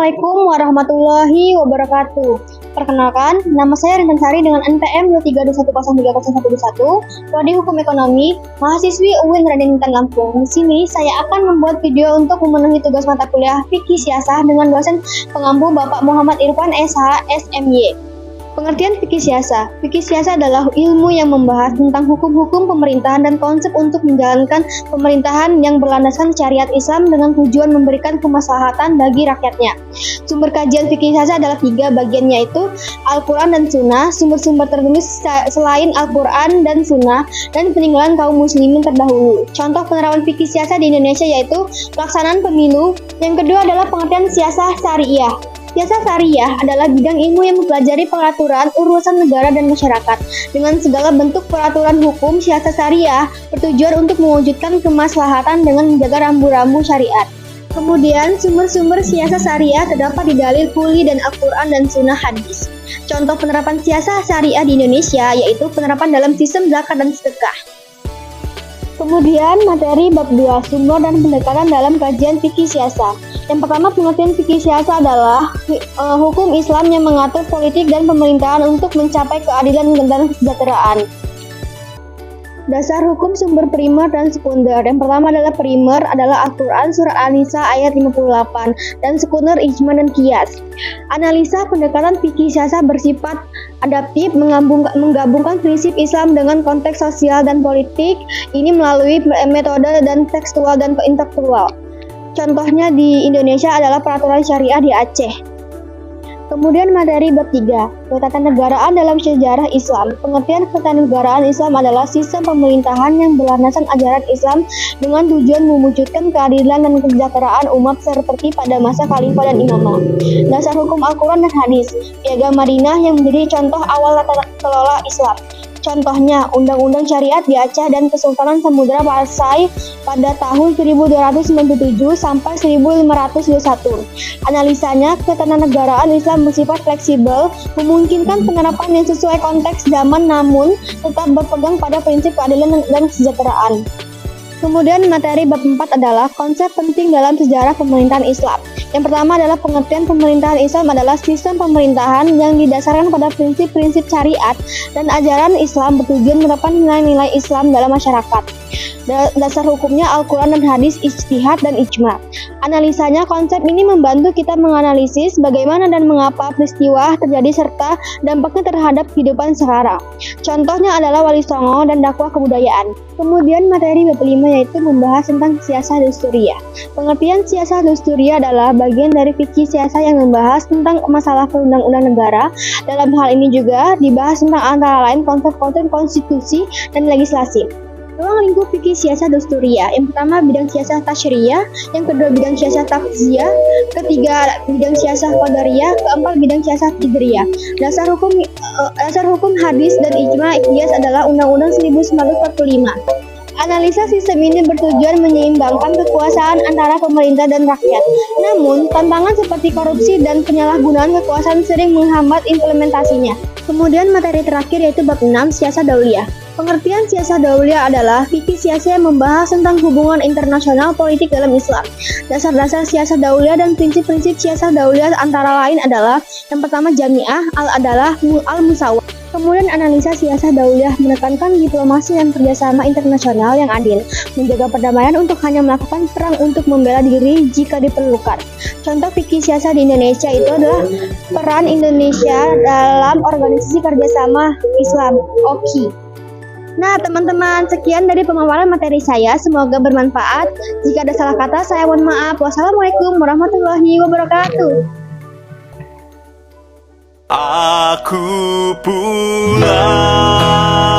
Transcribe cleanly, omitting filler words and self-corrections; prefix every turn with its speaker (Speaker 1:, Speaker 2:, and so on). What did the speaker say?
Speaker 1: Assalamualaikum warahmatullahi wabarakatuh. Perkenalkan, nama saya Rintan Sari dengan NPM 2321030111, Prodi Hukum Ekonomi, mahasiswi UIN Raden Intan Lampung. Di sini saya akan membuat video untuk memenuhi tugas mata kuliah Fikih Siasah dengan dosen pengampu Bapak Muhammad Irfan SH SMY. Pengertian fikih siasah. Fikih siasah adalah ilmu yang membahas tentang hukum-hukum pemerintahan dan konsep untuk menjalankan pemerintahan yang berlandaskan syariat Islam dengan tujuan memberikan kemaslahatan bagi rakyatnya. Sumber kajian fikih siasah adalah 3 bagian, yaitu Al-Quran dan Sunnah, sumber-sumber tertulis selain Al-Quran dan Sunnah, dan peninggalan kaum muslimin terdahulu. Contoh penerapan fikih siasah di Indonesia yaitu pelaksanaan pemilu. Yang kedua adalah pengertian siasah syariah. Siasah syariah adalah bidang ilmu yang mempelajari peraturan urusan negara dan masyarakat. Dengan segala bentuk peraturan hukum, siasah syariah bertujuan untuk mewujudkan kemaslahatan dengan menjaga rambu-rambu syariat. Kemudian, sumber-sumber siasah syariah terdapat di dalil Quli dan Al-Quran dan Sunnah hadis. Contoh penerapan siasah syariah di Indonesia yaitu penerapan dalam sistem zakat dan sedekah. Kemudian, materi bab 2, sumber dan pendekatan dalam kajian fikih siasah. Yang pertama, pengertian fikih siasah adalah hukum Islam yang mengatur politik dan pemerintahan untuk mencapai keadilan dan kesejahteraan. Dasar hukum sumber primer dan sekunder. Yang pertama adalah primer adalah Al-Quran surat An-Nisa ayat 58 dan sekunder ijma dan qiyas. Analisa pendekatan fikih siasah bersifat adaptif, menggabungkan prinsip Islam dengan konteks sosial dan politik ini melalui metode dan tekstual dan intelektual. Contohnya di Indonesia adalah peraturan syariah di Aceh. Kemudian materi bab 3, ketatanegaraan dalam sejarah Islam. Pengertian ketatanegaraan Islam adalah sistem pemerintahan yang berlandaskan ajaran Islam dengan tujuan mewujudkan keadilan dan kesejahteraan umat seperti pada masa khalifah dan imamah. Dasar hukum Al-Quran dan hadis. Piagam Madinah yang menjadi contoh awal tata kelola Islam. Contohnya, Undang-Undang Syariat di Aceh dan Kesultanan Samudra Pasai pada tahun 1297 sampai 1521. Analisanya, ketatanegaraan Islam bersifat fleksibel, memungkinkan penerapan yang sesuai konteks zaman namun tetap berpegang pada prinsip keadilan dan kesejahteraan. Kemudian materi bab 4 adalah konsep penting dalam sejarah pemerintahan Islam. Yang pertama adalah pengertian pemerintahan Islam adalah sistem pemerintahan yang didasarkan pada prinsip-prinsip syariat dan ajaran Islam bertujuan menerapkan nilai-nilai Islam dalam masyarakat. Dasar hukumnya Al-Quran dan hadis, ijtihad dan ijma. Analisanya, konsep ini membantu kita menganalisis bagaimana dan mengapa peristiwa terjadi serta dampaknya terhadap kehidupan sekarang. Contohnya adalah Wali Songo dan dakwah kebudayaan. Kemudian materi bab 5 yaitu membahas tentang siasah dusturiyah. Pengertian siasah dusturiyah adalah bagian dari fikih siasah yang membahas tentang masalah perundang-undang negara. Dalam hal ini juga dibahas tentang antara lain konsep-konsep konstitusi dan legislasi. Ruang lingkup fikih siasah dusturiyah. Yang pertama bidang siasah tasyri'iyah, yang kedua bidang siasah takziyah, ketiga bidang siasah qadariyah, keempat bidang siasah qidriyah. Dasar hukum hadis dan ijma qiyas adalah Undang-Undang 1945. Analisa sistem ini bertujuan menyeimbangkan kekuasaan antara pemerintah dan rakyat. Namun, tantangan seperti korupsi dan penyalahgunaan kekuasaan sering menghambat implementasinya. Kemudian materi terakhir yaitu bab 6, siasah dauliyah. Pengertian siasah dauliyah adalah fikih siasah yang membahas tentang hubungan internasional politik dalam Islam. Dasar-dasar siasah dauliyah dan prinsip-prinsip siasah dauliyah antara lain adalah yang pertama jami'ah, al-adalah, al-musawah. Kemudian analisa siasah dauliyah menekankan diplomasi dan kerjasama internasional yang adil, menjaga perdamaian untuk hanya melakukan perang untuk membela diri jika diperlukan. Contoh fikih siasah di Indonesia itu adalah peran Indonesia dalam Organisasi Kerjasama Islam (OKI). Nah teman-teman, sekian dari pemaparan materi saya, semoga bermanfaat. Jika ada salah kata, saya mohon maaf. Wassalamualaikum warahmatullahi wabarakatuh.
Speaker 2: Aku pulang.